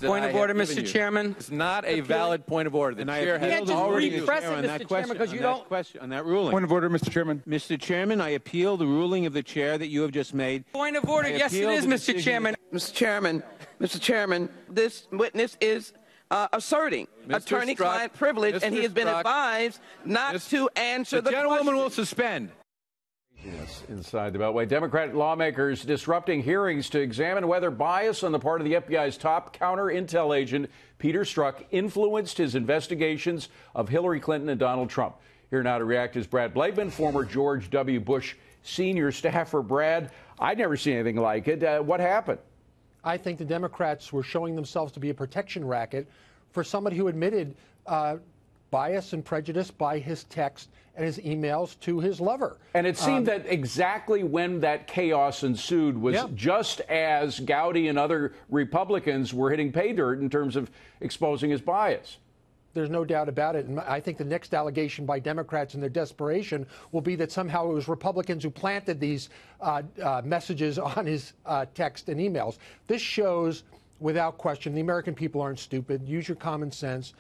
that Point I of have order, given Mr. you. Chairman. It's not a valid point of order. The chair You can't has just already repress it, Mr. Chairman, because you don't. On that ruling. Point of order, Mr. Chairman. Mr. Chairman, I appeal the ruling of the chair that you have just made. Point of order. Yes, it is, Mr. Chairman. Mr. Chairman, this witness is asserting attorney-client privilege, and he has been advised not to answer the question. The gentlewoman will suspend. Inside the Beltway, Democrat lawmakers disrupting hearings to examine whether bias on the part of the FBI's top counter-intel agent, Peter Strzok, influenced his investigations of Hillary Clinton and Donald Trump. Here now to react is Brad Blakeman, former George W. Bush senior staffer. Brad, I'd never seen anything like it. What happened? I think the Democrats were showing themselves to be a protection racket for somebody who admitted bias and prejudice by his text and his emails to his lover. And it seemed that exactly when that chaos ensued was just as Gowdy and other Republicans were hitting pay dirt in terms of exposing his bias. There's no doubt about it. And I think the next allegation by Democrats in their desperation will be that somehow it was Republicans who planted these messages on his text and emails. This shows, without question, the American people aren't stupid. Use your common sense.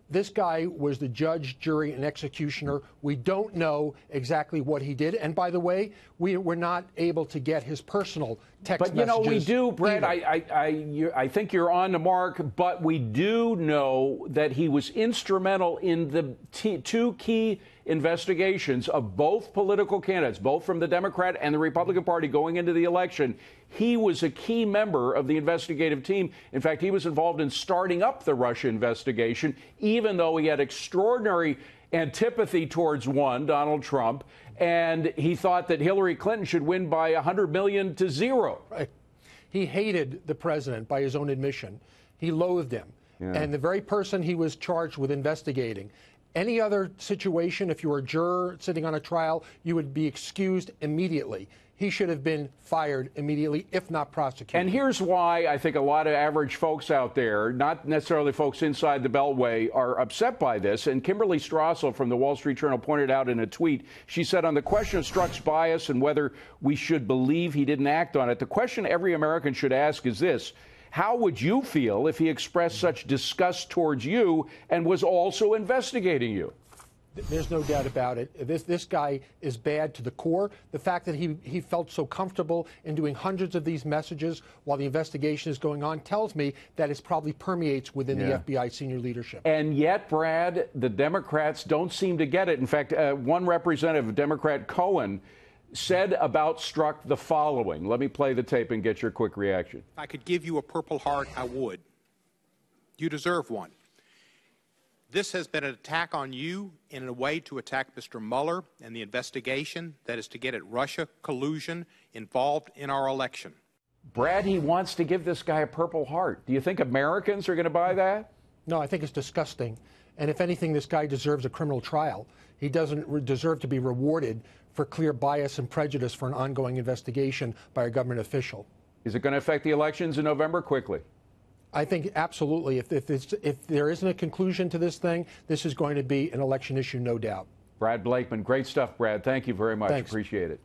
This guy was the judge, jury, and executioner. We don't know exactly what he did. And by the way, we were not able to get his personal text messages. But, we do, Brad, I think you're on the mark, but we do know that he was instrumental in the two key investigations of both political candidates, both from the Democrat and the Republican Party going into the election. He was a key member of the investigative team. In fact, he was involved in starting up the Russia investigation, even though he had extraordinary antipathy towards one, Donald Trump, and he thought that Hillary Clinton should win by 100 million to 0. Right. He hated the president by his own admission. He loathed him. Yeah. And the very person he was charged with investigating. Any other situation, if you were a juror sitting on a trial, you would be excused immediately. He should have been fired immediately, if not prosecuted. And here's why I think a lot of average folks out there, not necessarily folks inside the Beltway, are upset by this. And Kimberly Strassel from the Wall Street Journal pointed out in a tweet, she said, on the question of Strzok's bias and whether we should believe he didn't act on it, the question every American should ask is this: how would you feel if he expressed such disgust towards you and was also investigating you? There's no doubt about it. This guy is bad to the core. The fact that he felt so comfortable in doing hundreds of these messages while the investigation is going on tells me that it probably permeates within the FBI senior leadership. And yet, Brad, the Democrats don't seem to get it. In fact, one representative, Democrat Cohen, said about Strzok the following. Let me play the tape and get your quick reaction. If I could give you a Purple Heart, I would. You deserve one. This has been an attack on you in a way to attack Mr. Mueller and the investigation that is to get at Russia collusion involved in our election. Brad, he wants to give this guy a Purple Heart. Do you think Americans are going to buy that? No, I think it's disgusting. And if anything, this guy deserves a criminal trial. He doesn't deserve to be rewarded for clear bias and prejudice for an ongoing investigation by a government official. Is it going to affect the elections in November? Quickly. I think absolutely. If there isn't a conclusion to this thing, this is going to be an election issue, no doubt. Brad Blakeman, great stuff, Brad. Thank you very much. Thanks. Appreciate it.